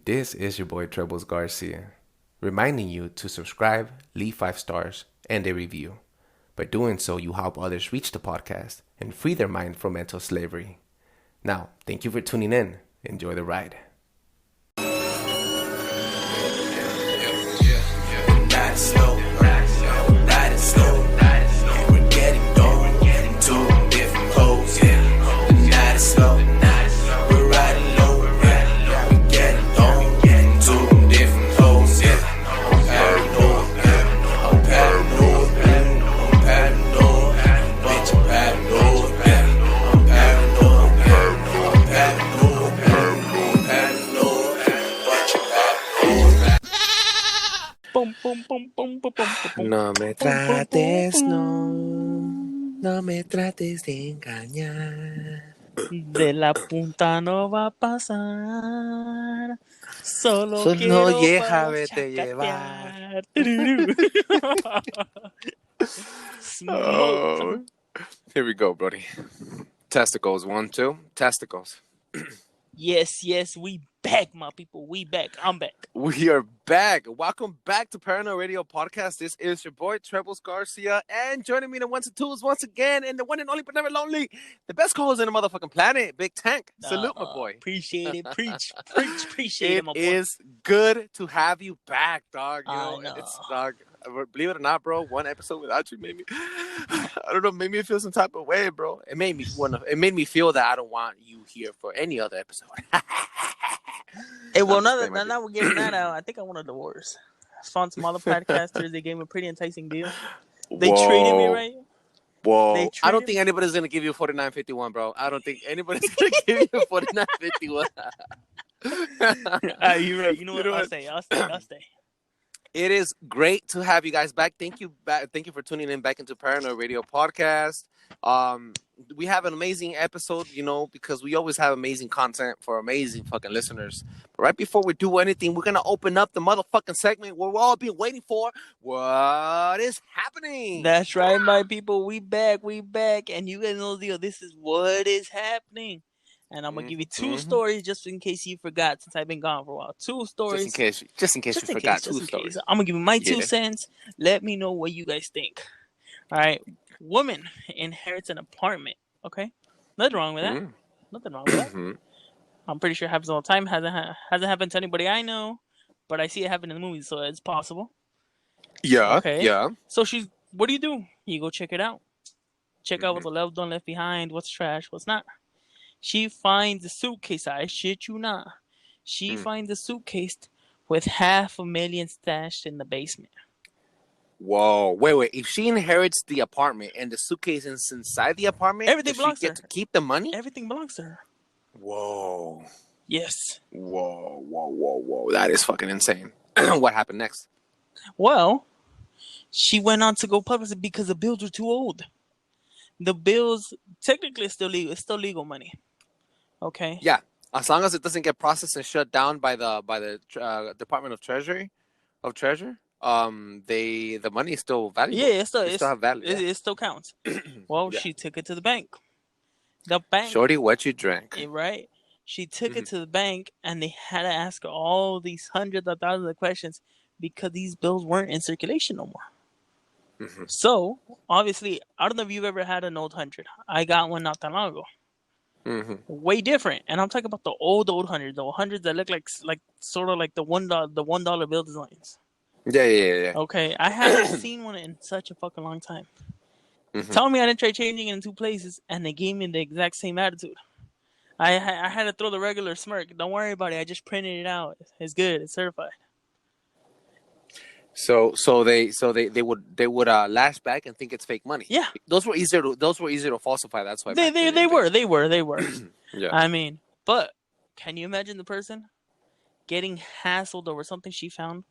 This is your boy Trebles Garcia, reminding you to subscribe, leave 5 stars, and a review. By doing so, you help others reach the podcast and free their mind from mental slavery. Now, thank you for tuning in. Enjoy the ride. No me trates, no me trates de engañar. De la punta no va a pasar. Solo quiero déjame te chacatear. Oh. Here we go, buddy. Testicles, 1, 2. Testicles. Yes, we back, my people. We back. I'm back. We are back. Welcome back to Paranoid Radio Podcast. This is your boy, Trebles Garcia. And joining me in the ones and twos once again, and the one and only but never lonely, the best co-host in the motherfucking planet, Big Tank. Salute, my boy. Appreciate it. Preach. Appreciate it, my boy. It is good to have you back, dog. You know. I know. It's, dog. Believe it or not, bro, one episode without you made me, I don't know, made me feel some type of way, bro. It made me me feel that I don't want you here for any other episode. Hey, well, now we're getting that out, I think I want a divorce. I found some other podcasters. They gave me a pretty enticing deal. They treated me right. Whoa. I don't think anybody's going to give you $49.51, bro. I don't think anybody's going to give you $49.51. You're right. You know what? I'll stay. It is great to have you guys back. Thank you for tuning in back into Paranoid Radio Podcast. We have an amazing episode, you know, because we always have amazing content for amazing fucking listeners. But right before we do anything, we're going to open up the motherfucking segment where we've all been waiting for. What is happening? That's right, my people. We back. And you guys know the deal. This is what is happening. And I'm going to give you two stories just in case you forgot, since I've been gone for a while. Two stories. Just in case you forgot. Two stories. I'm going to give you my 2 cents. Let me know what you guys think. All right. Woman inherits an apartment. Okay. Nothing wrong with that. Nothing wrong with that. I'm pretty sure it happens all the time. Hasn't happened to anybody I know, but I see it happen in the movies, so it's possible. Yeah. Okay. Yeah. So what do? You go check it out. Check out what's left done, left behind, what's trash, what's not. She finds a suitcase. I shit you not. She finds a suitcase with $500,000 stashed in the basement. Whoa. Wait. If she inherits the apartment and the suitcase is inside the apartment, everything belongs to her. To keep the money? Everything belongs to her. Whoa. Yes. Whoa. That is fucking insane. What happened next? Well, she went on to go publish it because the bills were too old. The bills, technically, it's still legal. It's still legal money. Okay. Yeah, as long as it doesn't get processed and shut down by the Department of Treasury, the money is still valuable. Yeah, it still have value. It still counts. Well, She took it to the bank. The bank. Shorty, what you drank? Right. She took it to the bank, and they had to ask her all these hundreds of thousands of questions because these bills weren't in circulation no more. So, obviously, I don't know if you've ever had an old 100. I got one not that long ago. Way different. And I'm talking about the old 100, the 100s that look like sort of like the $1 bill designs. Yeah. Okay, I haven't seen one in such a fucking long time. Tell me I didn't try changing it in 2 places, and they gave me the exact same attitude. I had to throw the regular smirk. Don't worry about it. I just printed it out. It's good. It's certified. So they would lash back and think it's fake money. Yeah, those were easier to falsify. That's why they were. Yeah. I mean, but can you imagine the person getting hassled over something she found?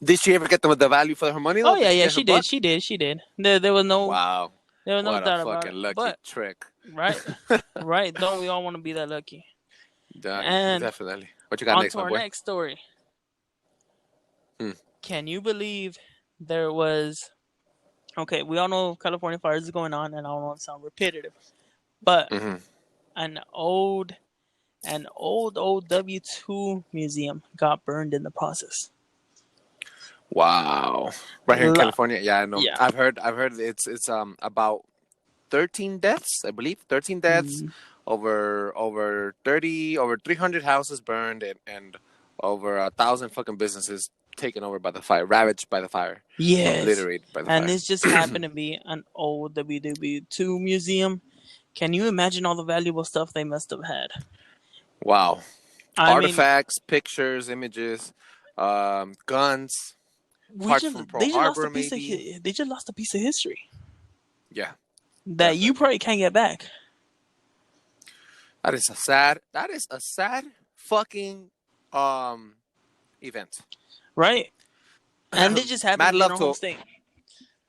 Did she ever get the value for her money? Though? Oh yeah, she did. There was no wow. There was no doubt about it. What a fucking lucky trick. Right. Don't we all want to be that lucky? And definitely. What you got next, my boy? On to our next story. Can you believe there was... Okay, we all know California fires is going on, and I don't want to sound repetitive. But an old an old W2 museum got burned in the process. Wow. Right here in California. Yeah, I know. Yeah. I've heard it's about 13 deaths, I believe. 13 deaths, over 300 houses burned, and over 1,000 fucking businesses taken over by the fire, ravaged by the fire. Yes. Obliterated by the fire. And this just happened to be an old WW2 museum. Can you imagine all the valuable stuff they must have had? Wow. I Artifacts, pictures, images, guns, parts from Pearl Harbor, maybe. They just lost a piece of history. Yeah. That Definitely. you probably can't get back. That is a sad fucking event. Right? And it just happened to be in our home state.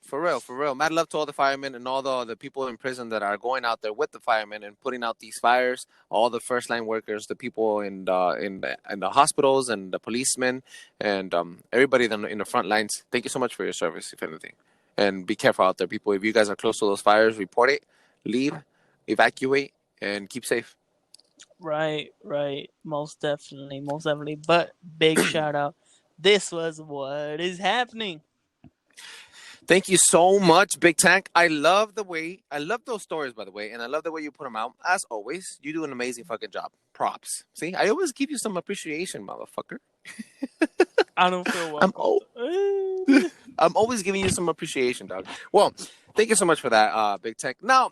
For real. Mad love to all the firemen and all the people in prison that are going out there with the firemen and putting out these fires. All the first line workers, the people in the hospitals, and the policemen, and everybody in the front lines. Thank you so much for your service, if anything. And be careful out there, people. If you guys are close to those fires, report it, leave, evacuate, and keep safe. Right. Most definitely. But big shout out. This was What Is Happening. Thank you so much, Big Tank. I love those stories, by the way, and I love the way you put them out. As always, you do an amazing fucking job. Props. See, I always give you some appreciation, motherfucker. I don't feel welcome. I'm always giving you some appreciation, dog. Well, thank you so much for that, Big Tank. Now,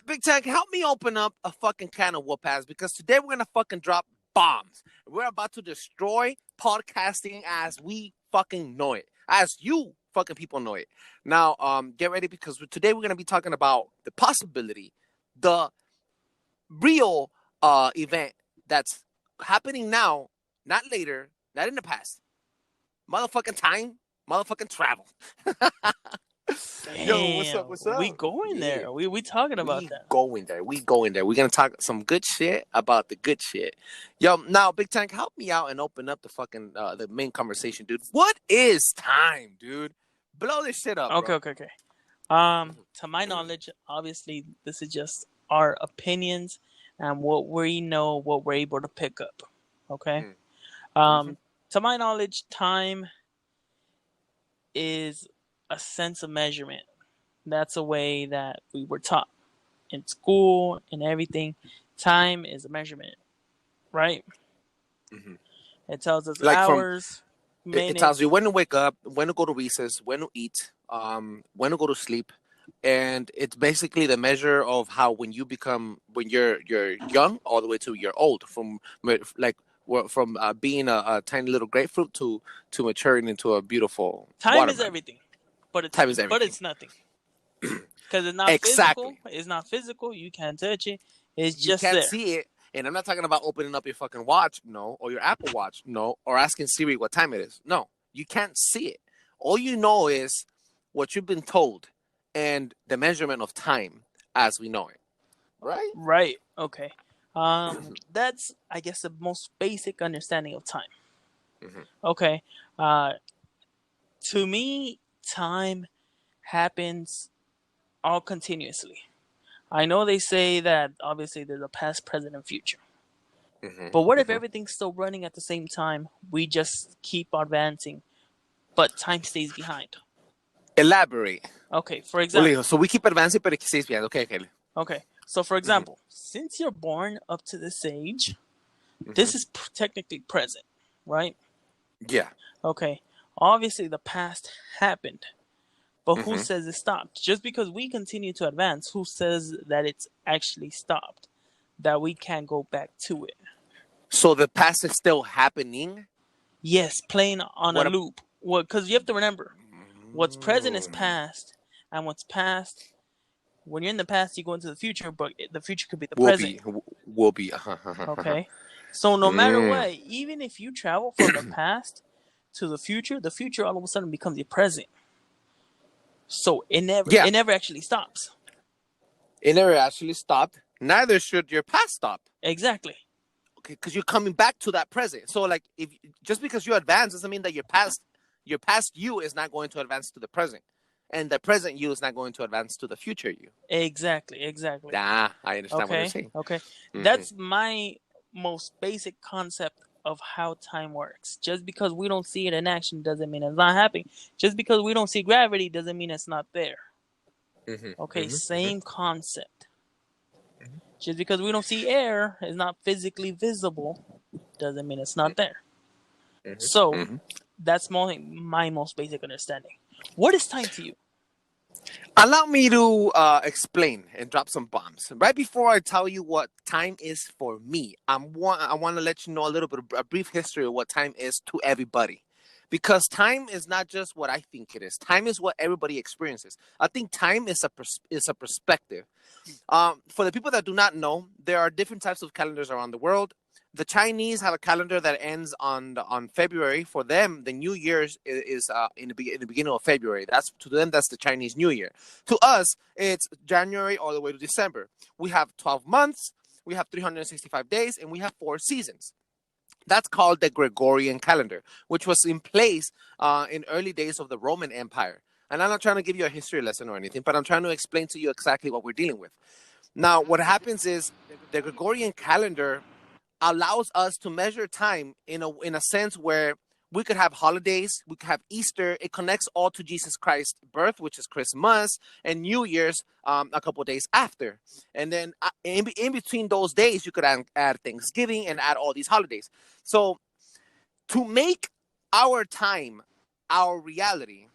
Big Tank, help me open up a fucking can of whoop-ass, because today we're gonna fucking drop bombs. We're about to destroy podcasting as we fucking know it, as you fucking people know it. Now, get ready, because today we're going to be talking about the possibility, the real event that's happening now, not later, not in the past. Motherfucking time, motherfucking travel. Damn, Yo, what's up? We going there. We talking about that. We going there. We're going to talk some good shit about the good shit. Yo, now, Big Tank, help me out and open up the fucking, the main conversation, dude. What is time, dude? Blow this shit up, Okay. To my knowledge, obviously, this is just our opinions and what we know, what we're able to pick up. Okay? To my knowledge, time is a sense of measurement. That's a way that we were taught in school and everything. Time is a measurement, right? It tells us hours. It tells you when to wake up, when to go to recess, when to eat, when to go to sleep, and it's basically the measure of how when you're young all the way to you're old, from being a tiny little grapefruit to maturing into a beautiful time watermelon. Is everything, but time is everything. But it's nothing, because it's not physical. It's not physical. You can't touch it. It's just you can't there. see it. And I'm not talking about opening up your fucking watch, no, or your Apple Watch, no, or asking Siri what time it is. No, you can't see it. All you know is what you've been told and the measurement of time as we know it. Right? Right. Okay. That's, I guess, the most basic understanding of time. Okay. To me, time happens all continuously. I know they say that obviously there's a past, present, and future. But what if everything's still running at the same time? We just keep advancing, but time stays behind. Elaborate. Okay, for example. So we keep advancing, but it stays behind. Okay. So for example, since you're born up to this age, this is technically present, right? Yeah. Okay. Obviously, the past happened. But who says it stopped? Just because we continue to advance, who says that it's actually stopped? That we can't go back to it? So the past is still happening? Yes, playing on a loop. Well, because you have to remember, what's present is past, and what's past, when you're in the past, you go into the future, but the future could be the present. Will be. Okay? So no matter what, even if you travel from the past to the future all of a sudden becomes your present. So it never actually stops. It never actually stopped. Neither should your past stop. Exactly. Okay, because you're coming back to that present. So, like, if just because you advance doesn't mean that your past you is not going to advance to the present, and the present you is not going to advance to the future you. Exactly. Ah, I understand what you're saying. Okay. That's my most basic concept of how time works. Just because we don't see it in action doesn't mean it's not happening. Just because we don't see gravity doesn't mean it's not there. Okay, same concept. Just because we don't see air is not physically visible doesn't mean it's not there. So that's my most basic understanding. What is time to you? Allow me to explain and drop some bombs. Right before I tell you what time is for me, I want to let you know a brief history of what time is to everybody. Because time is not just what I think it is. Time is what everybody experiences. I think time is a perspective. For the people that do not know, there are different types of calendars around the world. The Chinese have a calendar that ends on February. For them, the New Year's is in the beginning of February. To them, that's the Chinese New Year. To us, it's January all the way to December. We have 12 months, we have 365 days, and we have 4 seasons. That's called the Gregorian calendar, which was in place in early days of the Roman Empire. And I'm not trying to give you a history lesson or anything, but I'm trying to explain to you exactly what we're dealing with. Now, what happens is the Gregorian calendar allows us to measure time in a sense where we could have holidays, we could have Easter. It connects all to Jesus Christ's birth, which is Christmas, and New Year's a couple of days after. And then in between those days, you could add Thanksgiving and add all these holidays. So to make our time, our reality,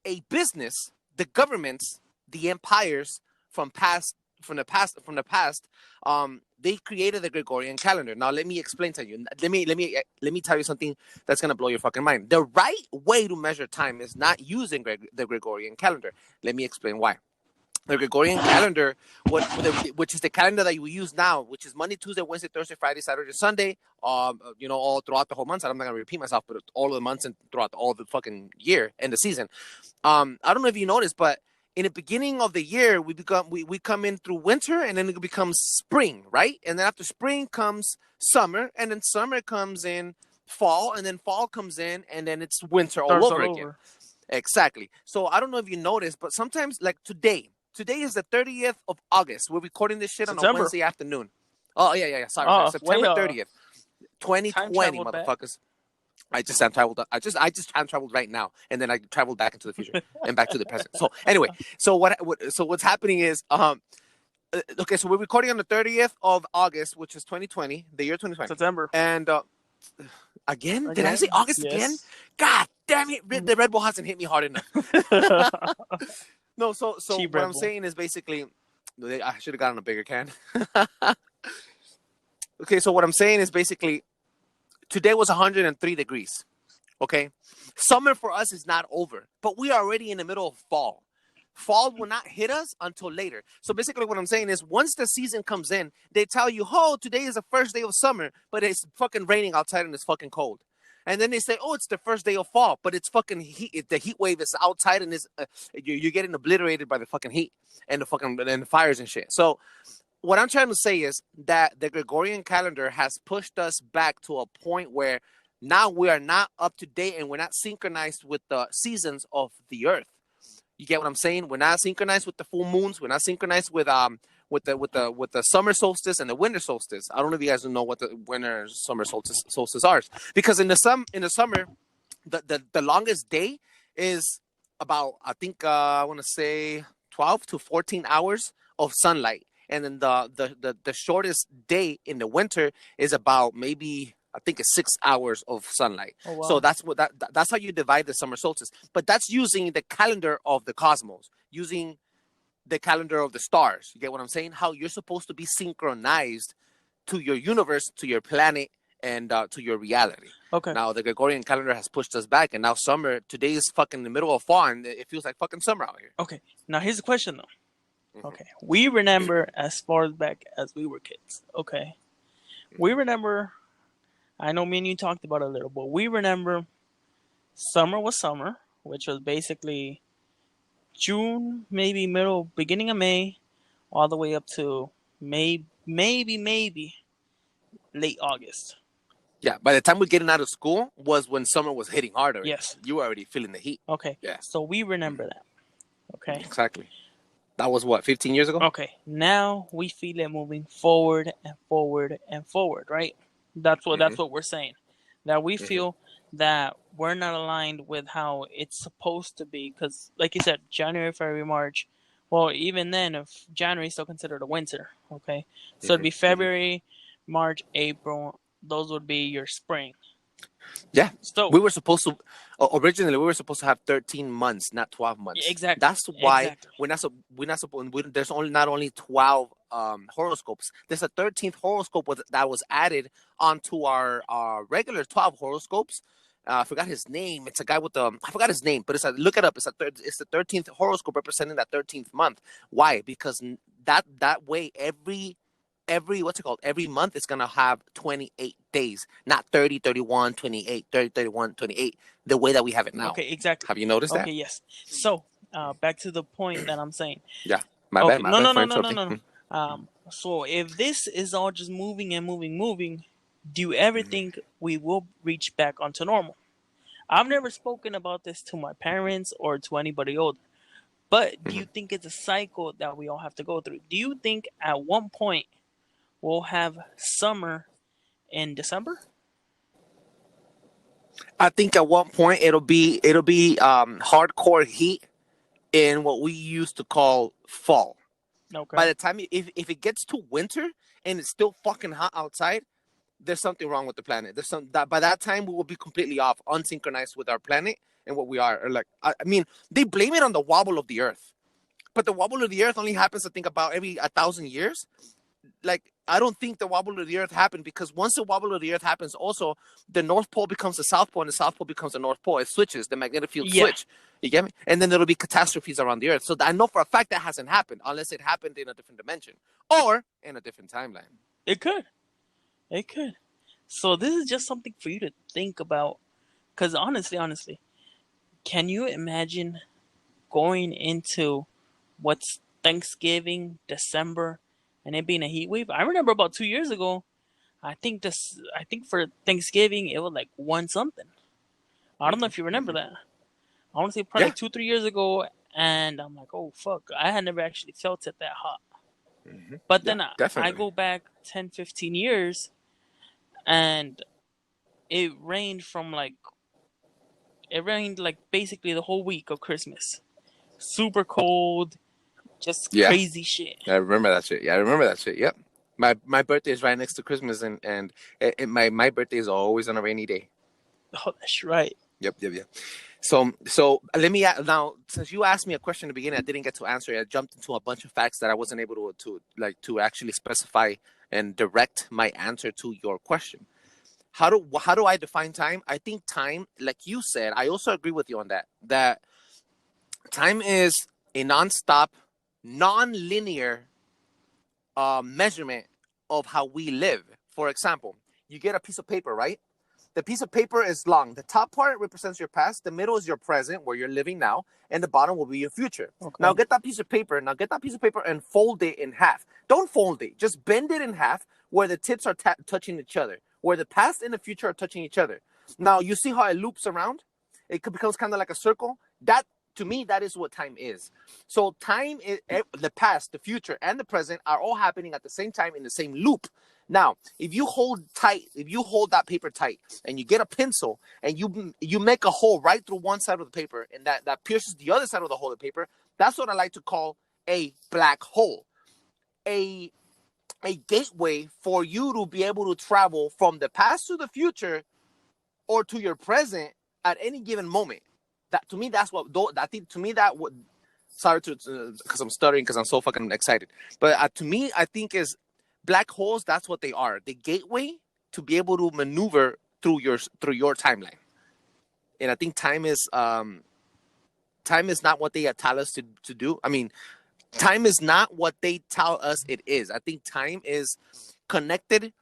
a business, the governments, the empires from the past, they created the Gregorian calendar. Now let me explain to you. Let me tell you something that's gonna blow your fucking mind. The right way to measure time is not using the Gregorian calendar. Let me explain why. The Gregorian calendar, which is the calendar that we use now, which is Monday, Tuesday, Wednesday, Thursday, Friday, Saturday, Sunday, all throughout the whole month. I'm not gonna repeat myself, but all of the months and throughout all the fucking year and the season. I don't know if you noticed, but in the beginning of the year, we come in through winter, and then it becomes spring, right? And then after spring comes summer, and then summer comes in fall, and then fall comes in, and then it's winter all over again. Exactly. So I don't know if you noticed, but sometimes, like today is the 30th of August. We're recording this shit on a Wednesday afternoon. Oh, yeah. Sorry. September 30th, 2020, motherfuckers. I just time traveled right now, and then I traveled back into the future and back to the present. So anyway, what's happening is okay. So we're recording on the 30th of August, which is 2020, the year 2020. September. And again, did I say August again? God damn it! The Red Bull hasn't hit me hard enough. No, so what I'm saying is basically, I should have gotten a bigger can. Okay, so what I'm saying is basically, today was 103 degrees, okay? Summer for us is not over, but we are already in the middle of fall. Fall will not hit us until later. So basically what I'm saying is once the season comes in, they tell you, oh, today is the first day of summer, but it's fucking raining outside and it's fucking cold. And then they say, oh, it's the first day of fall, but it's fucking heat. The heat wave is outside and you're getting obliterated by the fucking heat and the fires and shit. So what I'm trying to say is that the Gregorian calendar has pushed us back to a point where now we are not up to date and we're not synchronized with the seasons of the earth. You get what I'm saying? We're not synchronized with the full moons. We're not synchronized with the summer solstice and the winter solstice. I don't know if you guys know what the winter summer solstice are, because in the summer, the longest day is about I want to say 12 to 14 hours of sunlight. And then the shortest day in the winter is about maybe, I think it's 6 hours of sunlight. Oh, wow. So that's how you divide the summer solstice. But that's using the calendar of the cosmos, using the calendar of the stars. You get what I'm saying? How you're supposed to be synchronized to your universe, to your planet, and to your reality. Okay. Now the Gregorian calendar has pushed us back, and now summer. Today is fucking the middle of fall, and it feels like fucking summer out here. Okay. Now here's the question though. Okay, we remember as far back as we were kids. Okay, we remember. I know me and you talked about it a little, but we remember summer was summer, which was basically June, maybe beginning of May, all the way up to maybe late August. Yeah, by the time we're getting out of school was when summer was hitting harder. Yes, you were already feeling the heat. Okay, yeah. So we remember that. Okay, exactly. That was what, 15 years ago? Okay, now we feel it moving forward and forward and forward, right? That's what we're saying. That we feel that we're not aligned with how it's supposed to be. Because, like you said, January, February, March. Well, even then, if January is still considered a winter, okay? So it'd be February, March, April. Those would be your spring. Yeah. So We were supposed to originally we were supposed to have 13 months, not 12 months. exactly. That's why Exactly. we're not supposed. There's only not only 12 horoscopes. There's a 13th horoscope that was added onto our regular 12 horoscopes. I forgot his name. It's a guy with the I forgot his name, but look it up. It's the 13th horoscope representing that 13th month. Why? Because that way every what's it called, every month is gonna have 28 days, not 30, 31, 28, 30, 31, 28, the way that we have it now. Okay, exactly. Have you noticed that? Okay, yes. So back to the point that I'm saying. Yeah, my Okay, bad, my no, bad no, for no, no, no, interrupting. no. So if this is all just moving and moving, do you ever think we will reach back onto normal? I've never spoken about this to my parents or to anybody older, but do you think it's a cycle that we all have to go through? Do you think at one point we'll have summer in December? I think at one point it'll be hardcore heat in what we used to call fall. Okay. By the time if it gets to winter and it's still fucking hot outside, there's something wrong with the planet. There's some that by that time we will be completely off, unsynchronized with our planet and what we are. Or like I mean, they blame it on the wobble of the Earth, but the wobble of the Earth only happens, I think, about every 1,000 years. Like I don't think the wobble of the Earth happened, because once the wobble of the Earth happens, also the North Pole becomes the South Pole and the South Pole becomes the North Pole. It switches, the magnetic field switch. You get me? And then there'll be catastrophes around the Earth. So I know for a fact that hasn't happened, unless it happened in a different dimension or in a different timeline. It could. It could. So this is just something for you to think about. Because honestly, can you imagine going into what's Thanksgiving, December, and it being a heat wave? I remember about 2 years ago, I think for Thanksgiving it was like 1 something. I don't know if you remember that. I want to say probably like 2-3 years ago, and I'm like, oh fuck, I had never actually felt it that hot. But then I go back 10-15 years, and it rained like basically the whole week of Christmas. Super cold, just crazy shit. I remember that shit. Yep. My birthday is right next to Christmas, and my birthday is always on a rainy day. Oh, that's right. Yep. So let me now, since you asked me a question at the beginning, I didn't get to answer it. I jumped into a bunch of facts that I wasn't able to actually specify and direct my answer to your question. How do I define time? I think time, like you said, I also agree with you on that. That time is a non-stop, non-linear measurement of how we live. For example, you get a piece of paper, right? The piece of paper is long. The top part represents your past. The middle is your present, where you're living now. And the bottom will be your future. Okay. Now get that piece of paper. And fold it in half. Don't fold it. Just bend it in half where the tips are touching each other, where the past and the future are touching each other. Now, you see how it loops around? It becomes kind of like a circle. That, to me, that is what time is. So time is the past, the future, and the present are all happening at the same time in the same loop. Now, if you hold that paper tight, and you get a pencil and you make a hole right through one side of the paper, and that pierces the other side of the hole of the paper, that's what I like to call a black hole. A gateway for you to be able to travel from the past to the future or to your present at any given moment. That, to me, that's what that thing, to me, that would, sorry to because I'm stuttering because I'm so fucking excited, but to me, I think is black holes. That's what they are, the gateway to be able to maneuver through your timeline. And I think time is not what they tell us to do. I mean, time is not what they tell us it is. I think time is connected,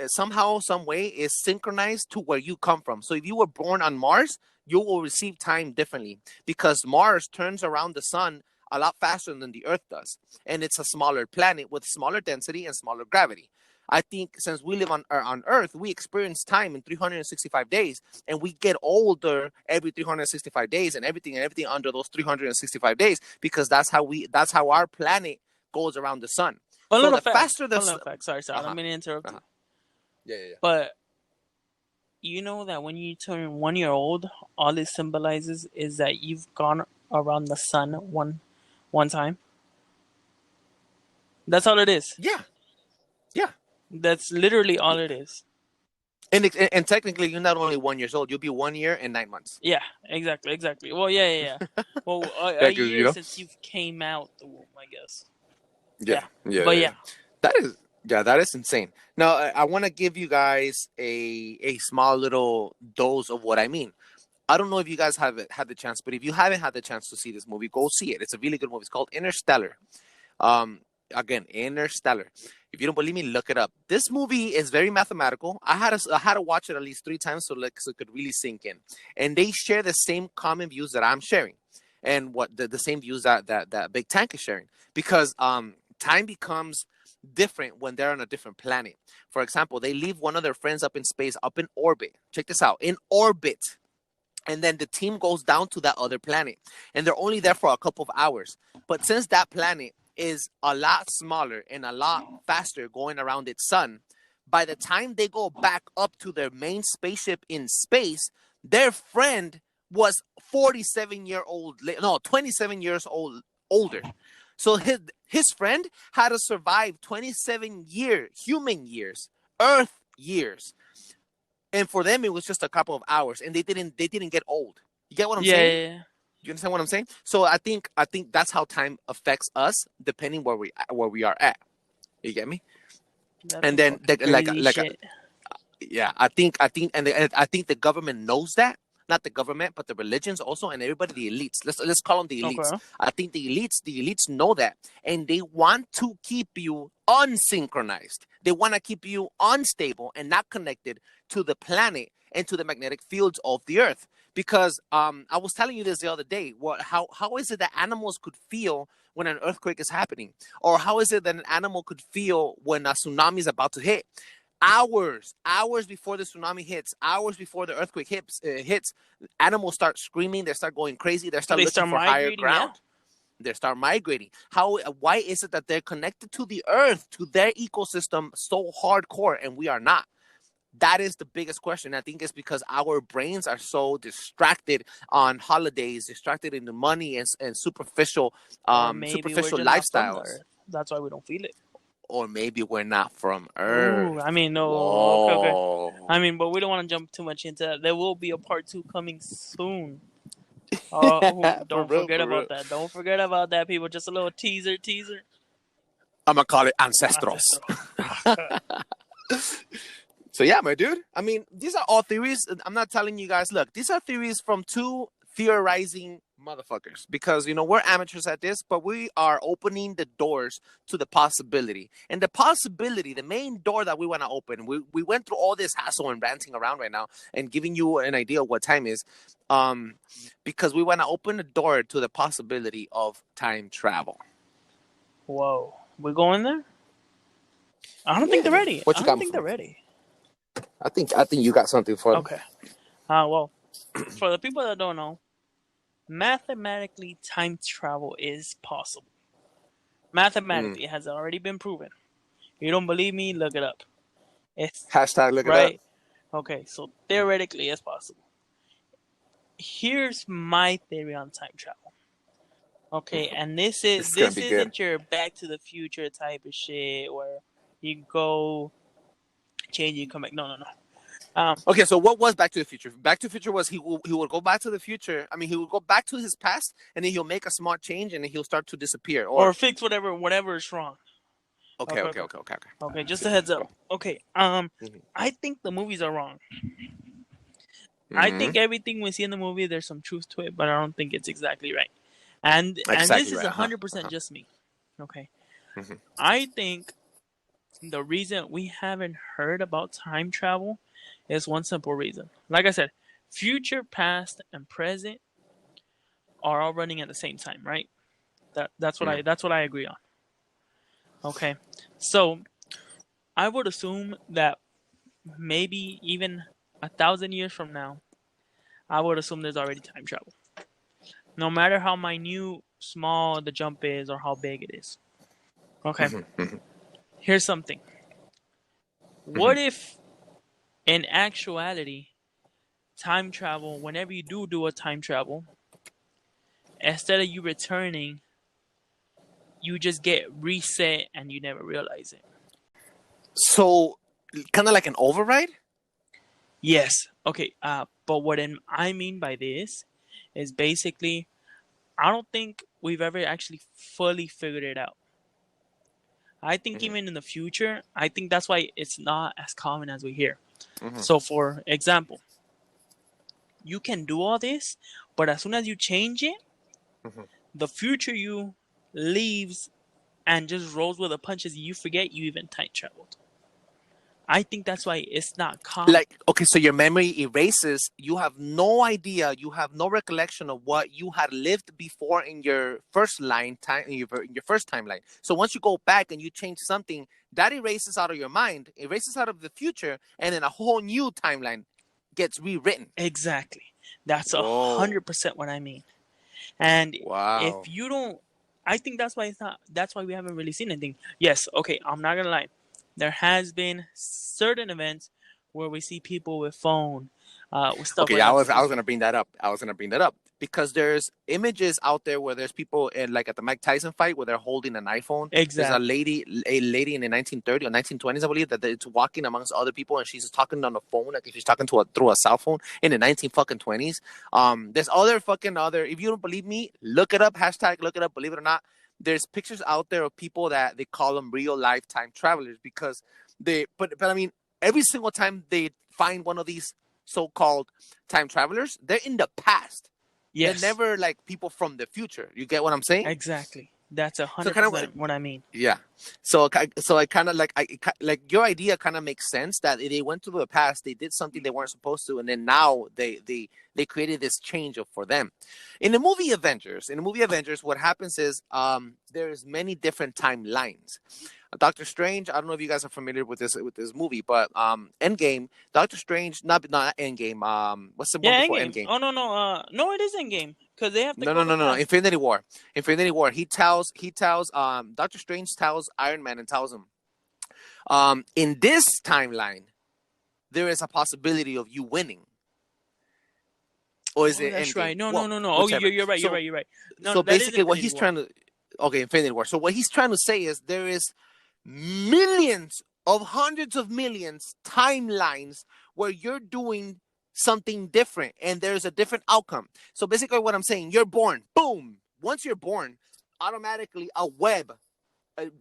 somehow, some way, is synchronized to where you come from. So if you were born on Mars, you will receive time differently, because Mars turns around the sun a lot faster than the Earth does. And it's a smaller planet with smaller density and smaller gravity. I think since we live on Earth, we experience time in 365 days, and we get older every 365 days, and everything under those 365 days, because that's how our planet goes around the sun. Sorry, I don't mean to interrupt you. Yeah, yeah, yeah. But you know that when you turn 1 year old, all it symbolizes is that you've gone around the sun one time. That's all it is. Yeah, yeah. That's literally all it is. And technically, you're not only 1 year old. You'll be 1 year and 9 months. Yeah, exactly. Well, yeah. Well, Yeah, a because year since you've came out the womb, I guess. yeah, Yeah, yeah, but yeah. yeah, That is, yeah, that is insane. Now, I want to give you guys a small little dose of what I mean. I don't know if you guys have had the chance, but if you haven't had the chance to see this movie, go see it. It's a really good movie. It's called Interstellar. Um, Again, Interstellar. If you don't believe me, look it up. This movie is very mathematical. I had to watch it at least 3 times so it could really sink in. And they share the same common views that I'm sharing, and what the same views that Big Tank is sharing. Because time becomes different when they're on a different planet. For example, they leave one of their friends up in space, up in orbit. Check this out, in orbit. And then the team goes down to that other planet, and they're only there for a couple of hours. But since that planet is a lot smaller and a lot faster going around its sun, by the time they go back up to their main spaceship in space, their friend was 27 years old older. So his friend had to survive 27 human years, Earth years. And for them it was just a couple of hours, and they didn't get old. You get what I'm saying? yeah. You understand what I'm saying? So I think that's how time affects us, depending where we are at. You get me? That's And some then fucking crazy shit. yeah, I think I think the government knows that. Not the government, but the religions also, and everybody, the elites. Let's call them the elites. Okay. I think the elites know that, and they want to keep you unsynchronized. They want to keep you unstable and not connected to the planet and to the magnetic fields of the Earth. Because I was telling you this the other day. How is it that animals could feel when an earthquake is happening, or how is it that an animal could feel when a tsunami is about to hit? Hours before the tsunami hits, hours before the earthquake hits, animals start screaming. They start going crazy. They start looking for higher ground. Yeah. They start migrating. Why is it that they're connected to the earth, to their ecosystem so hardcore, and we are not? That is the biggest question. I think it's because our brains are so distracted on holidays, distracted in the money and superficial Or maybe we're superficial just not from the lifestyles. Earth. That's why we don't feel it. Or maybe we're not from Ooh, Earth. I mean, no. Okay. Whoa. I mean, but we don't want to jump too much into that. There will be a part 2 coming soon. For Don't real, forget for real. about that. Don't forget about that, people. Just a little teaser. I'm gonna call it Ancestros. So yeah, my dude. I mean, these are all theories. I'm not telling you guys. Look, these are theories from two theorizing motherfuckers. Because we're amateurs at this, but we are opening the doors to the possibility. And the possibility, the main door that we want to open. We went through all this hassle and ranting around right now and giving you an idea of what time is, because we want to open the door to the possibility of time travel. Whoa, we're going there. I don't think they're ready. What you I got don't think for they're me? ready. I think you got something for them. Okay. Well, for the people that don't know, mathematically, time travel is possible. Mathematically, it has already been proven. If you don't believe me, look it up. It's Hashtag look right. it up. Okay, so theoretically, it's possible. Here's my theory on time travel. Okay, and this isn't your Back to the Future type of shit where you go change, you come back. No. Okay, so what was Back to the Future? Back to the Future was he would go back to the future. I mean, he would go back to his past, and then he'll make a smart change, and then he'll start to disappear or fix whatever is wrong. Okay. Okay, just a heads up. Okay, I think the movies are wrong. I think everything we see in the movie, there's some truth to it, but I don't think it's exactly right. And this is 100% just me. Okay, I think the reason we haven't heard about time travel is one simple reason. Like I said, future, past, and present are all running at the same time, right? That's what I agree on. Okay, so I would assume that maybe even 1,000 years from now, I would assume there's already time travel. No matter how minute, small the jump is or how big it is. Okay, here's something. What if In actuality, time travel, whenever you do a time travel, instead of you returning, you just get reset and you never realize it. So, kind of like an override. Yes. Okay. But what I mean by this is basically, I don't think we've ever actually fully figured it out. I think even in the future, I think that's why it's not as common as we hear. So, for example, you can do all this, but as soon as you change it, the future you leaves and just rolls with the punches. You forget you even time traveled. I think that's why it's not common. Like, okay, so your memory erases. You have no idea. You have no recollection of what you had lived before in your first line time, in your first timeline. So once you go back and you change something, that erases out of your mind, erases out of the future, and then a whole new timeline gets rewritten. Exactly. That's Whoa. 100% what I mean. And if Wow. you don't, I think that's why it's not. That's why we haven't really seen anything. Yes. Okay. I'm not gonna lie. There has been certain events where we see people with phone, with stuff Okay, like I that. was gonna bring that up. Because there's images out there where there's people in, like, at the Mike Tyson fight where they're holding an iPhone. There's a Exactly. lady in the 1930s or 1920s, I believe, that it's walking amongst other people and she's talking on the phone, like if she's talking through a cell phone in the 1920s. There's other. If you don't believe me, look it up. Hashtag look it up. Believe it or not, there's pictures out there of people that they call them real life time travelers because but I mean, every single time they find one of these so-called time travelers, they're in the past. Yes. They're never like people from the future. You get what I'm saying? Exactly. That's So 100% what I mean. yeah. So I kind of like your idea kind of makes sense that they went to the past, they did something they weren't supposed to, and then now they created this change for them. In the movie Avengers, what happens is there's many different timelines. Doctor Strange, I don't know if you guys are familiar with this movie, but Endgame, Doctor Strange, not Endgame. What's the one Yeah, before Endgame. Endgame? Oh no, it is Endgame because they have to No, go no, to the no, no. past. Infinity War. Infinity War. He tells Doctor Strange tells Iron Man and tells him, in this timeline, there is a possibility of you winning. Or is Oh, it that's Endgame? right. No. Well, Oh, whichever. you're right. So You're right. No, so that is basically what Infinity he's War. trying to okay, Infinity War. So what he's trying to say is there is millions of hundreds of millions timelines where you're doing something different and there's a different outcome. So basically what I'm saying, you're born, boom. Once you're born, automatically a web,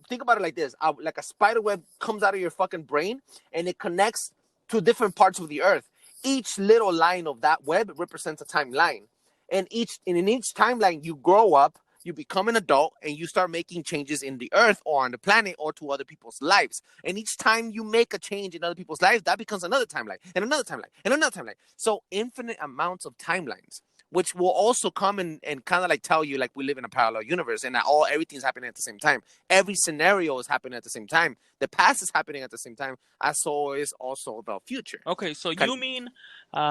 think about it like this, like a spider web comes out of your fucking brain and it connects to different parts of the earth. Each little line of that web represents a timeline, and in each timeline you grow up, you become an adult, and you start making changes in the earth or on the planet or to other people's lives. And each time you make a change in other people's lives, that becomes another timeline and another timeline and another timeline. So infinite amounts of timelines, which will also come and kind of like tell you like we live in a parallel universe and that everything's happening at the same time. Every scenario is happening at the same time. The past is happening at the same time, as so is also the future. Okay, so you mean,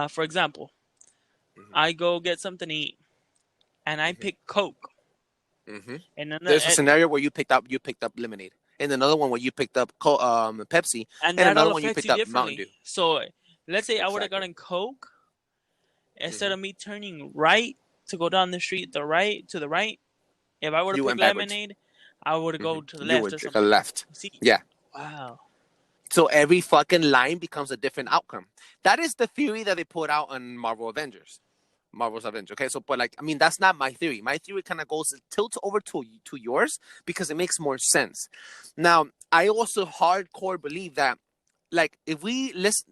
for example, I go get something to eat, and I pick Coke, and then There's a scenario where you picked up lemonade, and another one where you picked up Pepsi, and and that all another one you affects picked you up Mountain differently. Dew. So let's say I would have Exactly. gotten Coke instead of me turning right to go down the street, to the right. If I would have You picked went backwards. lemonade, I would have go to the You left would or take a something. left. See? Yeah. Wow. So every fucking line becomes a different outcome. That is the theory that they put out on Marvel's Avengers. Okay, so but like I mean that's not my theory. My theory kind of goes tilts over to yours because it makes more sense. Now I also hardcore believe that like if we let's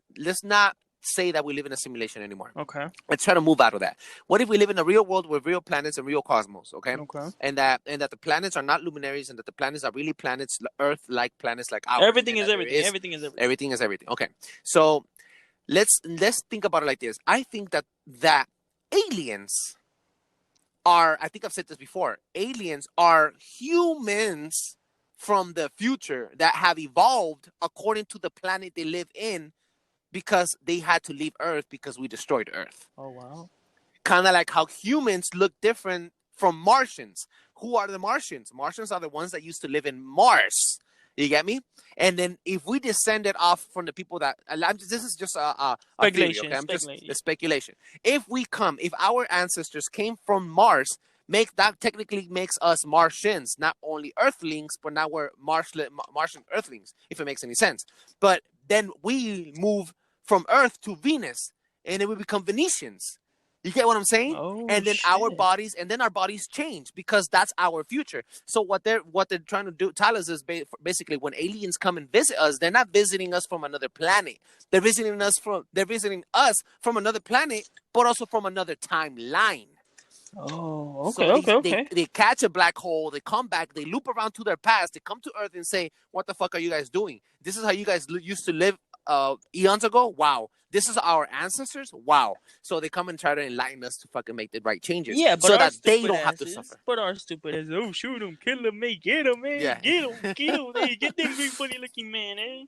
not say that we live in a simulation anymore. Okay. Let's try to move out of that. What if we live in a real world with real planets and real cosmos? Okay. Okay. And that the planets are not luminaries and that the planets are really planets, Earth-like planets like ours. Everything is everything. Everything is everything. Everything is everything. Okay. So let's think about it like this. I think that aliens are, I think I've said this before, aliens are humans from the future that have evolved according to the planet they live in because they had to leave Earth because we destroyed Earth. Oh, wow. Kind of like how humans look different from Martians. Who are the Martians? Martians are the ones that used to live in Mars. You get me? And then if we descended off from the people that this is just a theory, okay? I'm just a speculation. If our ancestors came from Mars, that technically makes us Martians, not only Earthlings, but now we're Martian Earthlings, if it makes any sense. But then we move from Earth to Venus, and then we become Venetians. You get what I'm saying? Oh, and then shit. our bodies change because that's our future. So what they're trying to tell us is basically when aliens come and visit us, they're not visiting us from another planet. They're visiting us from another planet, but also from another timeline. Oh, okay, so they catch a black hole, they come back, they loop around to their past, they come to Earth and say, "What the fuck are you guys doing? This is how you guys used to live eons ago. Wow, this is our ancestors. Wow." So they come and try to enlighten us to fucking make the right changes, but so that they don't have to suffer. But our stupid asses, oh, shoot him, kill him, man, get him, man, get him, hey, get that big funny looking man, eh?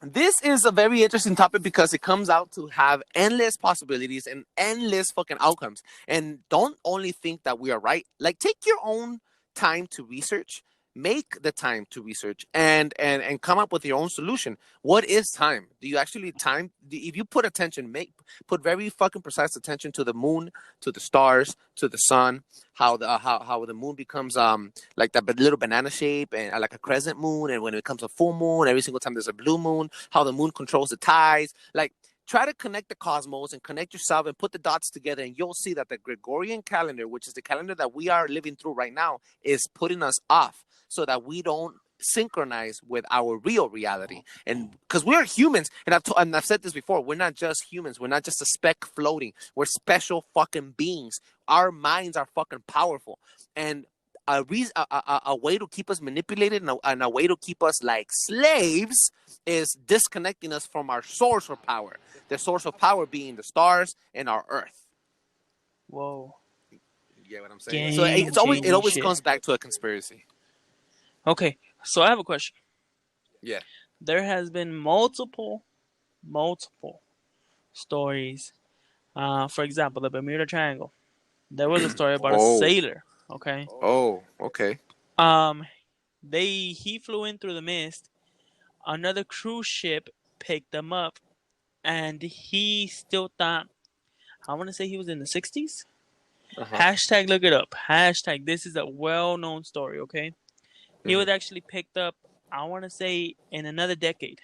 This is a very interesting topic because it comes out to have endless possibilities and endless fucking outcomes. And don't only think that we are right. Like, take your own time to research. Make the time to research and come up with your own solution. What is time? Do you actually time? If you put attention, put very fucking precise attention to the moon, to the stars, to the sun, how the moon becomes like that little banana shape and like a crescent moon, and when it becomes a full moon, every single time there's a blue moon, how the moon controls the tides. Like, try to connect the cosmos and connect yourself and put the dots together, and you'll see that the Gregorian calendar, which is the calendar that we are living through right now, is putting us off so that we don't synchronize with our real reality. And because we're humans, and I've said this before, we're not just humans. We're not just a speck floating. We're special fucking beings. Our minds are fucking powerful. And a way to keep us manipulated and a way to keep us like slaves is disconnecting us from our source of power. The source of power being the stars and our Earth. Whoa. You get what I'm saying? So it always shit. comes back to a conspiracy. Okay, so I have a question. Yeah. There has been multiple stories. For example, the Bermuda Triangle. There was a story about a sailor. Okay. Oh, okay. He flew in through the mist. Another cruise ship picked them up, and he still thought, I want to say he was in the 60s. Hashtag look it up. Hashtag this is a well-known story, okay? He was actually picked up, I want to say, in another decade.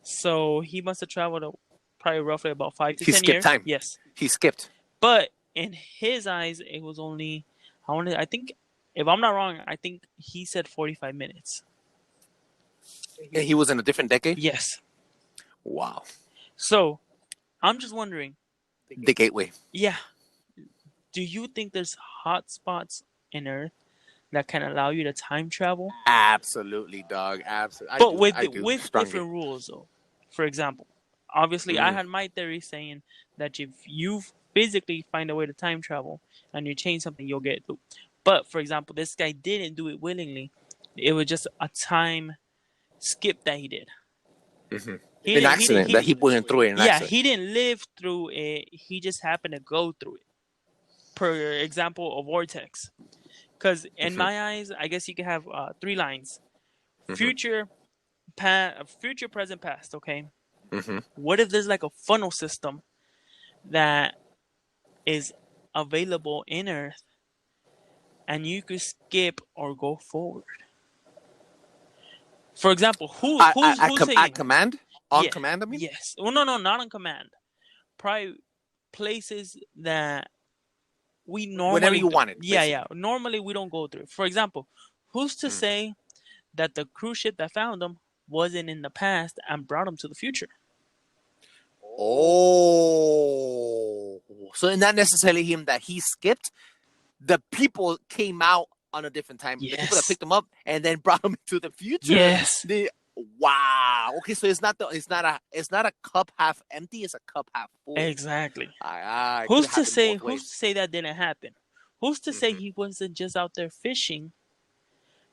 So he must have traveled probably roughly about 5 to 10 years. He skipped time. Yes. He skipped. But in his eyes, it was only, I think, if I'm not wrong, I think he said 45 minutes. And he was in a different decade? Yes. Wow. So, I'm just wondering. The gateway. Yeah. Do you think there's hot spots in Earth that can allow you to time travel? Absolutely, dog. Absolutely. But with different rules, though. For example, obviously, I had my theory saying that if you physically find a way to time travel and you change something, you'll get it. But, for example, this guy didn't do it willingly. It was just a time skip that he did. An accident that he went through it. Yeah, he didn't live through it. He just happened to go through it. For example, a vortex. Because in my eyes, I guess you can have 3 lines: future, present, past. Okay. What if there's like a funnel system that is available in Earth, and you could skip or go forward? For example, who's saying at command? On command, I mean? Yes. Well, no, not on command. Probably places that we normally... Whenever you want it. Yeah. Normally, we don't go through. For example, who's to say that the cruise ship that found them wasn't in the past and brought them to the future? Oh. So it's not necessarily him that he skipped. The people came out on a different time. Yes. The people that picked them up and then brought them to the future. Yes. Wow. Okay, so it's not a cup half empty, it's a cup half full. Exactly. Aye, who's to say that didn't happen? Who's to say he wasn't just out there fishing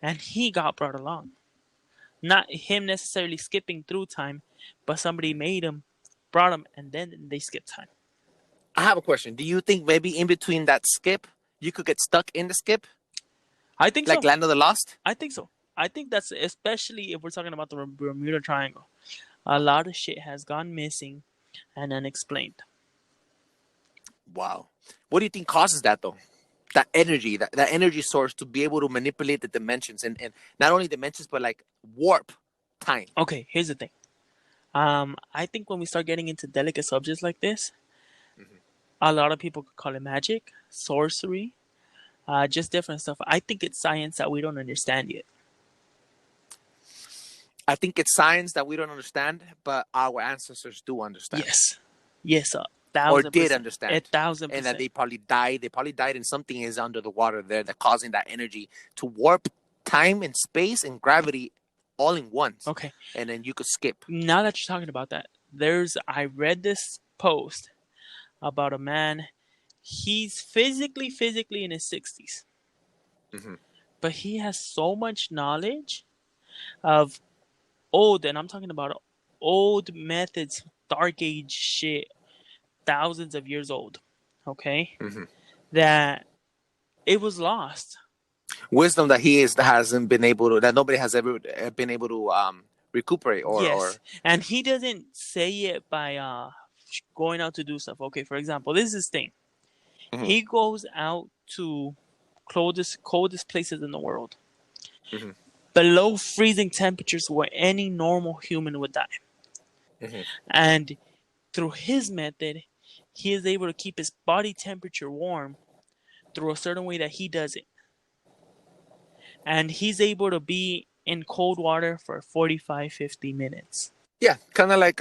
and he got brought along? Not him necessarily skipping through time, but somebody made him, brought him, and then they skipped time. I have a question. Do you think maybe in between that skip, you could get stuck in the skip? I think like Land of the Lost? I think so. I think that's especially if we're talking about the Bermuda Triangle. A lot of shit has gone missing and unexplained. Wow. What do you think causes that though? That energy, that energy source to be able to manipulate the dimensions and not only dimensions but like warp time. Okay, here's the thing. I think when we start getting into delicate subjects like this, a lot of people could call it magic, sorcery, just different stuff. I think it's science that we don't understand yet. I think it's science that we don't understand, but our ancestors do understand. Yes, or did understand, 1,000%, and that they probably died. They probably died, and something is under the water there that causing that energy to warp time and space and gravity all in once. Okay, and then you could skip. Now that you're talking about that, I read this post about a man. He's physically in his 60s, but he has so much knowledge of old, and I'm talking about old methods, dark age shit, thousands of years old, okay, that it was lost. Wisdom that hasn't been able to, that nobody has ever been able to recuperate or and he doesn't say it by going out to do stuff. Okay, for example, this is his thing. He goes out to coldest places in the world, below freezing temperatures where any normal human would die. And through his method, he is able to keep his body temperature warm through a certain way that he does it. And he's able to be in cold water for 45-50 minutes. Yeah, kind of like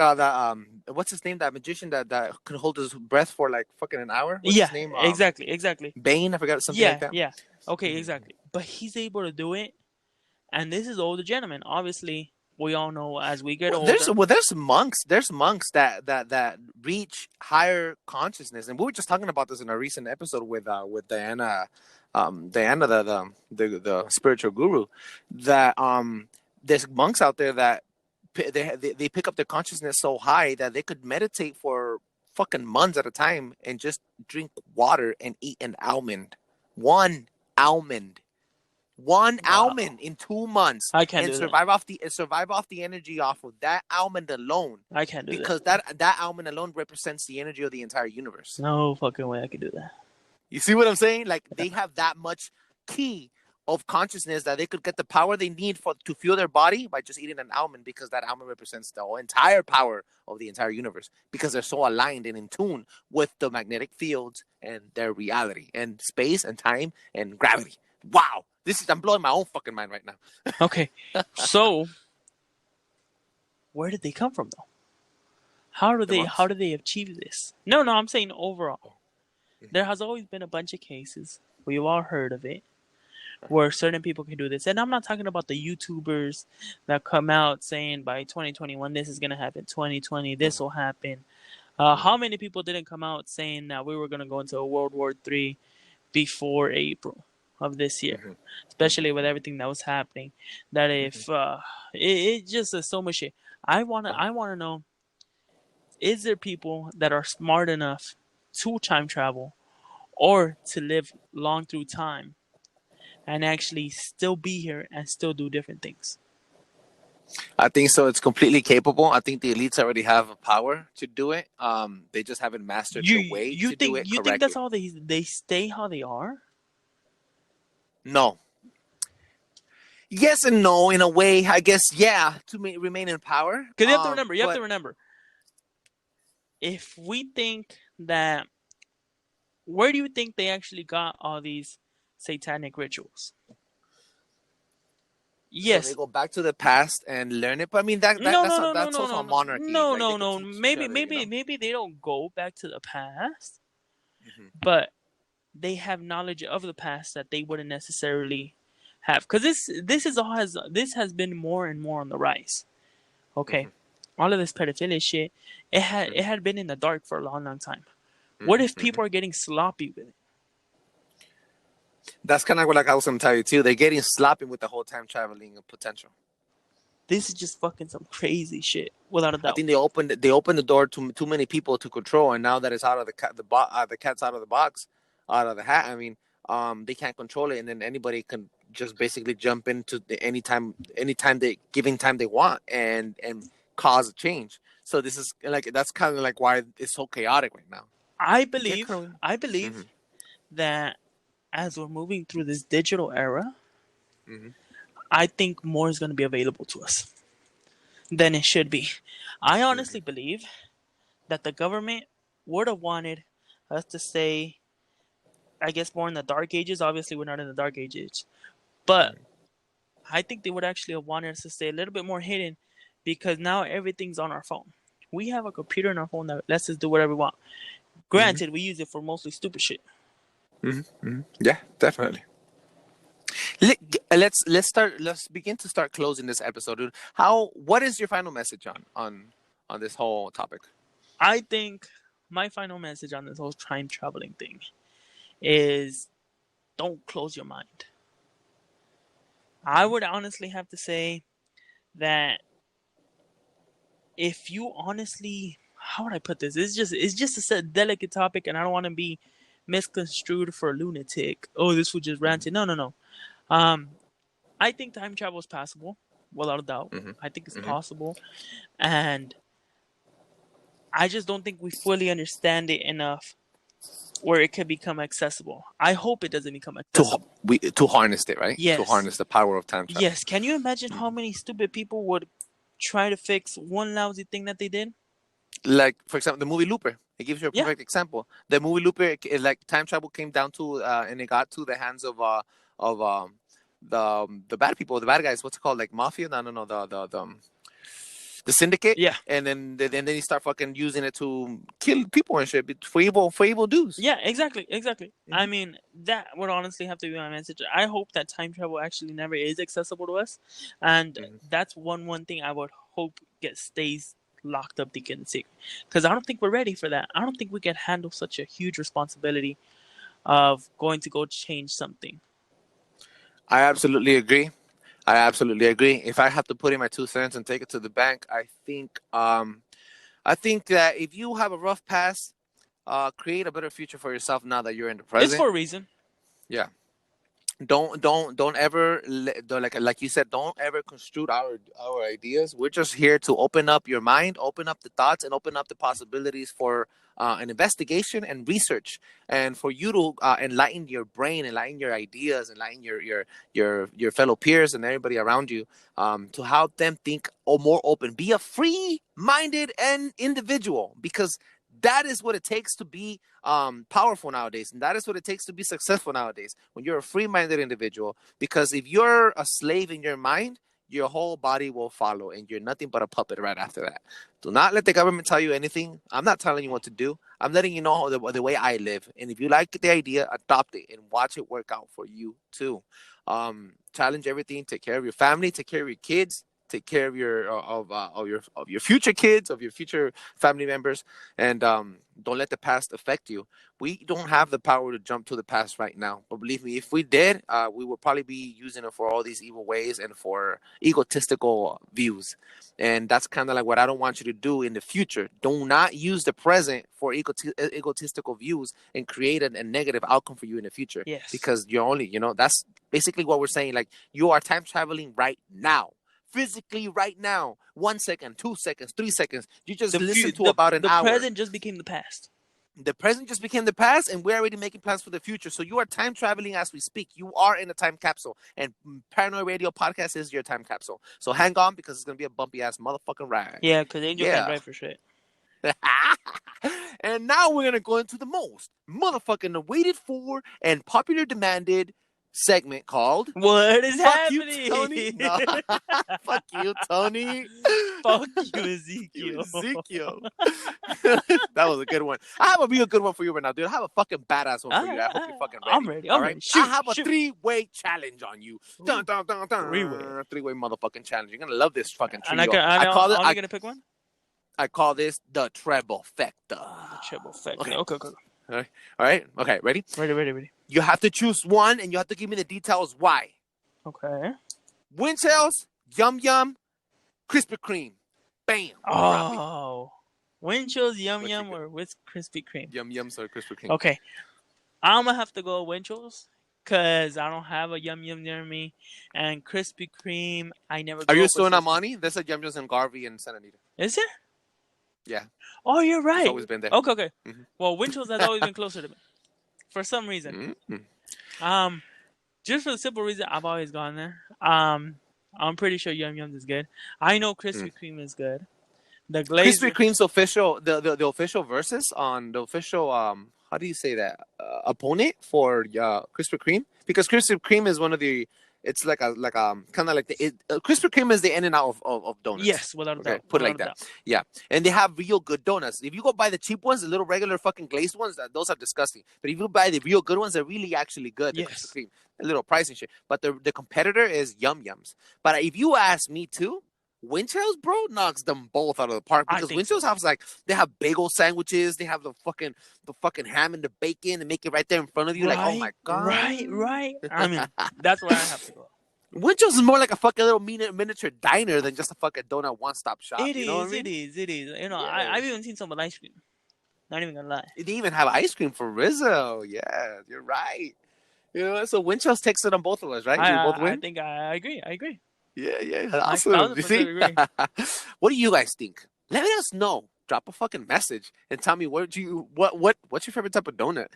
what's his name? That magician that could hold his breath for like fucking an hour. What's his name? Exactly. Bane, I forgot something like that. Yeah. Okay, exactly. But he's able to do it, and this is older gentleman. Obviously, we all know as we get older. There's monks that reach higher consciousness, and we were just talking about this in a recent episode with Diana, the spiritual guru. That there's monks out there that they pick up their consciousness so high that they could meditate for fucking months at a time and just drink water and eat an almond. One almond in 2 months. I can't survive off the energy off of that almond alone. I can't do because that almond alone represents the energy of the entire universe. No fucking way I could do that. You see what I'm saying? Like they have that much key of consciousness that they could get the power they need to fuel their body by just eating an almond, because that almond represents the whole entire power of the entire universe, because they're so aligned and in tune with the magnetic fields and their reality and space and time and gravity. Wow. I'm blowing my own fucking mind right now. Okay. So where did they come from though? How do they achieve this? No, I'm saying overall. There has always been a bunch of cases, we've all heard of it, where certain people can do this. And I'm not talking about the YouTubers that come out saying by 2021 this is going to happen, 2020 this will happen. How many people didn't come out saying that we were going to go into a World War III before April of this year, especially with everything that was happening? That if it just is so much shit. I want to know, is there people that are smart enough to time travel or to live long through time and actually still be here and still do different things? I think so. It's completely capable. I think the elites already have a power to do it. They just haven't mastered the way to do it correctly. You think that's how they stay how they are? No. Yes and no, in a way. I guess, yeah, to remain in power. Because you have to remember, if we think that, where do you think they actually got all these satanic rituals? Yes. So they go back to the past and learn it. But I mean, that's also a monarchy. No. Maybe they don't go back to the past, but they have knowledge of the past that they wouldn't necessarily have. Because this has been more and more on the rise. Okay, all of this pedophilia shit, it had been in the dark for a long time. What if people are getting sloppy with it? That's kind of what I was going to tell you too. They're getting sloppy with the whole time traveling potential. This is just fucking some crazy shit, without a doubt. I think they opened the door to too many people to control, and now that it's out of the cat's out of the box, out of the hat. I mean, they can't control it, and then anybody can just basically jump into anytime giving time they want and cause a change. So this is like that's kind of like why it's so chaotic right now. I Yeah, believe Carolina. that as we're moving through this digital era, Mm-hmm. I think more is going to be available to us than it should be. I Mm-hmm. honestly believe that the government would have wanted us to stay, I guess, more in the dark ages. Obviously, we're not in the dark ages, but I think they would actually have wanted us to stay a little bit more hidden because now everything's on our phone. We have a computer on our phone that lets us do whatever we want. Mm-hmm. Granted, we use it for mostly stupid shit. Mm-hmm. Mm-hmm. Yeah, definitely. Let's begin to start closing this episode, dude. What is your final message on this whole topic? I think my final message on this whole time traveling thing is don't close your mind. I would honestly have to say that if you honestly, how would I put this? It's just a delicate topic, and I don't want to be misconstrued for a lunatic. Oh, this was just ranting. No, no, no. Um, I think time travel is possible, without a doubt. Mm-hmm. I think it's Mm-hmm. possible, and I just don't think we fully understand it enough where it could become accessible. I hope it doesn't become accessible. To harness it, right? To Yes. harness the power of time travel. Yes. Can you imagine how many stupid people would try to fix one lousy thing that they did? Like, for example, the movie Looper. It gives you a Yeah. perfect example. The movie Looper, like time travel came down to and it got to the hands of the bad people, the bad guys. What's it called? Like mafia? No. The syndicate. Yeah. And then you start fucking using it to kill people and shit for evil dudes. Yeah, exactly. I mean, that would honestly have to be my message. I hope that time travel actually never is accessible to us, and that's one thing I would hope stays locked up deep in the secret, because I don't think we're ready for that. I don't think we can handle such a huge responsibility of going to go change something. I absolutely agree. If I have to put in my 2 cents and take it to the bank, I think that if you have a rough past, create a better future for yourself now that you're in the present. It's for a reason. Yeah. Don't ever like you said, don't ever construe our ideas. We're just here to open up your mind, open up the thoughts, and open up the possibilities for an investigation and research, and for you to enlighten your brain, enlighten your ideas, enlighten your fellow peers and everybody around you, to help them think more open, be a free-minded and individual, because that is what it takes to be powerful nowadays, and that is what it takes to be successful nowadays, when you're a free-minded individual. Because if you're a slave in your mind, your whole body will follow, and you're nothing but a puppet right after that. Do not let the government tell you anything. I'm not telling you what to do. I'm letting you know the way I live, and if you like the idea, adopt it and watch it work out for you too. Challenge everything. Take care of your family. Take care of your kids. Take care of your future kids, of your future family members, and don't let the past affect you. We don't have the power to jump to the past right now, but believe me, if we did, we would probably be using it for all these evil ways and for egotistical views. And that's kind of like what I don't want you to do in the future. Do not use the present for egotistical views and create a negative outcome for you in the future. Yes. Because you're only, that's basically what we're saying. Like, you are time traveling right now. Physically right now. 1 second, 2 seconds, 3 seconds. You just listen to about an hour. The present just became the past. The present just became the past, and we're already making plans for the future. So you are time traveling as we speak. You are in a time capsule, and Paranoid Radio Podcast is your time capsule. So hang on, because it's going to be a bumpy ass motherfucking ride. Yeah, because Angel can't drive for shit. And now we're going to go into the most motherfucking waited for and popular demanded segment called What is Fuck happening? You, Tony. No. Fuck you, Tony. Fuck you, Ezekiel. That was a good one. I have a real good one for you right now, dude. I have a fucking badass one for you. I hope you're fucking ready. I'm ready. I'm ready. Shoot, I have a three-way challenge on you. Dun, dun, dun, dun. Three-way motherfucking challenge. You're gonna love this fucking trio. I'm gonna pick one. I call this the treble factor. The treble factor. Okay. All right. Okay. Ready? Ready. You have to choose one, and you have to give me the details why. Okay. Wind Shells, Yum Yum, Krispy Kreme. Bam. Oh. Wind Chills, Yum Yum, or with Krispy Kreme? Yum Yums or Krispy Kreme. Okay. I'm going to have to go Wind Chills because I don't have a Yum Yum near me. And Krispy Kreme, I never Are grew you up still with in Krispy. Amani? There's a Yum Yums in Garvey and Santa Anita. Is there? Yeah, Oh, you're it's right. always been there. Okay. Mm-hmm. Well, Winchell's has always been closer to me for some reason. Mm-hmm. Just for the simple reason I've always gone there. I'm pretty sure Yum Yums is good. I know Krispy Kreme is good. The glazed. Krispy Kreme's official, the official versus on the official how do you say that opponent for Krispy Kreme, because Krispy Kreme is one of the, it's like a kind of like the Krispy Kreme is the in and out of donuts. Yes, without a Okay, doubt. put it Without like a that. doubt. Yeah, and they have real good donuts. If you go buy the cheap ones, the little regular fucking glazed ones, those are disgusting. But if you buy the real good ones, they're really actually good. The Yes. Krispy Kreme, a little price and shit. But the competitor is Yum Yums. But if you ask me too, Winchell's, bro, knocks them both out of the park, because Winchell's so. has like, they have bagel sandwiches, they have the fucking ham and the bacon, and make it right there in front of you. Right, like, oh my god, right. I mean, that's where I have to go. Winchell's is more like a fucking little miniature diner than just a fucking donut one-stop shop. It you know what I is. mean? It is. You know, Yeah. I've even seen some with ice cream. Not even gonna lie. They even have ice cream for Rizzo. Yeah, you're right. You know, so Winchell's takes it on both of us, right? We both win. I think I agree. Yeah, I awesome. You 1000% see? agree. What do you guys think? Let us know. Drop a fucking message and tell me what's your favorite type of donut?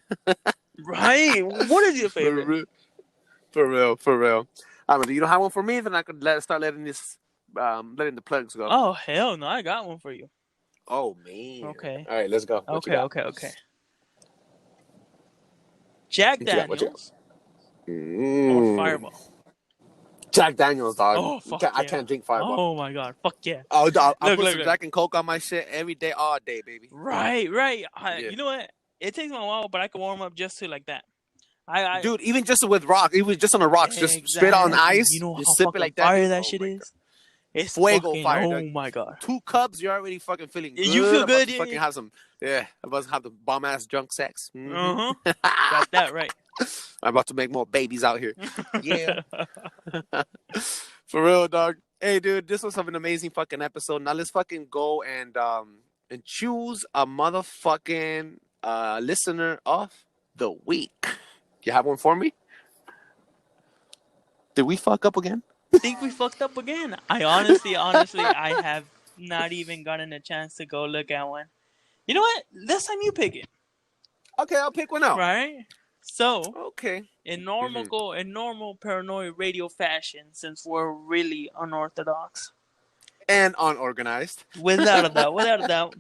Right. What is your favorite? For real. I mean, you don't have one for me, then I could start letting the plugs go. Oh hell no! I got one for you. Oh man. Okay. All right, let's go. Okay. Jack Daniels or Fireball? Jack Daniels, dog. Oh fuck I can't drink Fireball. Oh my god, fuck yeah. Oh, dog, I put Look. some Jack and Coke on my shit every day, all day, baby. Right. Yeah. You know what? It takes me a while, but I can warm up just to like that. Dude, even just with rock, even just on the rocks, just straight on ice. You know how just sip it fucking like that. fire that shit is? It's Fuego fucking, fire. oh Dog. my god. 2 cups, you're already fucking feeling good. You feel good, to yeah. Fucking have some, I'm about to have the bomb ass drunk sex. Uh-huh. Got that right. I'm about to make more babies out here. Yeah. For real, dog. Hey, dude, this was an amazing fucking episode. Now let's fucking go and choose a motherfucking listener of the week. You have one for me? Did we fuck up again? Think we fucked up again. I honestly, I have not even gotten a chance to go look at one. You know what? This time you pick it. Okay, I'll pick one out. Right? So, okay. In normal paranoid radio fashion, since we're really unorthodox and unorganized, without a doubt,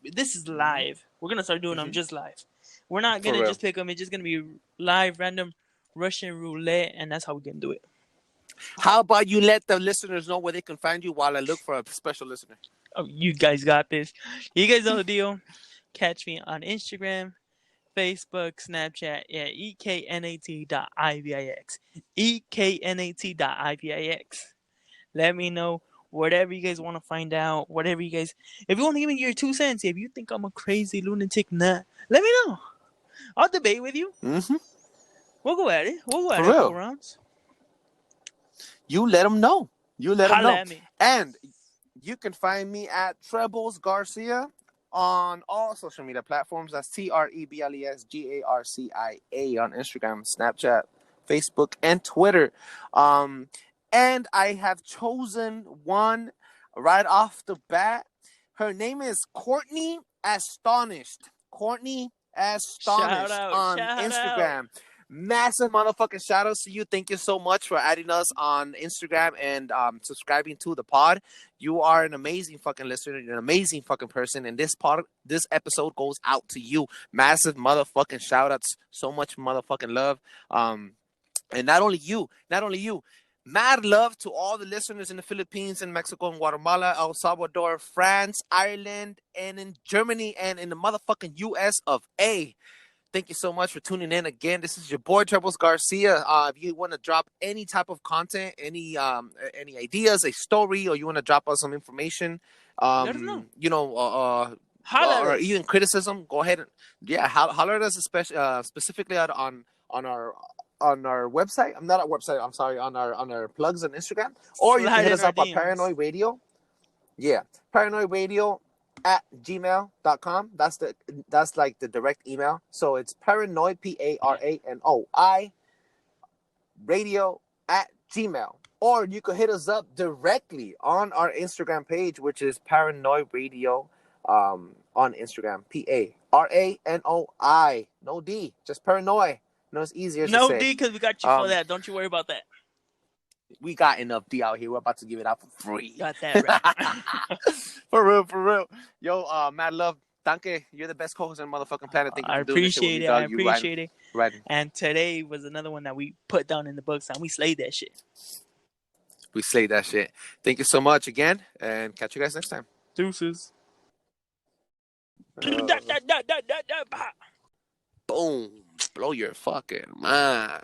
this is live. We're gonna start doing them just live. We're not gonna just pick them. It's just gonna be live, random Russian roulette, and that's how we're gonna do it. How about you let the listeners know where they can find you while I look for a special listener? Oh, you guys got this. You guys know the deal. Catch me on Instagram, Facebook, Snapchat at eknat.ivix. eknat.ivix. Let me know whatever you guys want to find out. Whatever you guys, if you want to give me your 2 cents, if you think I'm a crazy lunatic, let me know. I'll debate with you. Mm-hmm. We'll go at it. We'll go at it. For real. Couple rounds. You let them know. Holla at me. And you can find me at Trebles Garcia on all social media platforms. That's TreblesGarcia on Instagram, Snapchat, Facebook, and Twitter. And I have chosen one right off the bat. Her name is Courtney Astonished. Courtney Astonished on Instagram. Massive motherfucking shout outs to you. Thank you so much for adding us on Instagram and subscribing to the pod. You are an amazing fucking listener. You're an amazing fucking person. And this episode goes out to you. Massive motherfucking shout outs. So much motherfucking love. And not only you. Mad love to all the listeners in the Philippines, in Mexico, and Guatemala, El Salvador, France, Ireland, and in Germany, and in the motherfucking US of A. Thank you so much for tuning in again. This is your boy Trebles Garcia. If you want to drop any type of content, any ideas, a story, or you want to drop us some information, let us know. Or even criticism, go ahead and holler at us, specifically on our website. I'm not our website. I'm sorry, on our plugs on Instagram, or you can hit us up on Paranoid Radio. Yeah, Paranoid Radio at gmail.com. That's like the direct email. So it's paranoid, PARANOI paranoidradio@gmail. Or you could hit us up directly on our Instagram page, which is Paranoid Radio on Instagram. PARANOI. No D, just Paranoid. No, it's easier to No say. D, because we got you for that. Don't you worry about that. We got enough D out here. We're about to give it out for free. Got that right. For real. Yo, mad love. Danke. You're the best co-host on the motherfucking planet. Thank you I for doing this shit with appreciate me, it. dog. I appreciate it. Right. And today was another one that we put down in the books, and we slayed that shit. We slayed that shit. Thank you so much again, and catch you guys next time. Deuces. Boom. Blow your fucking mind.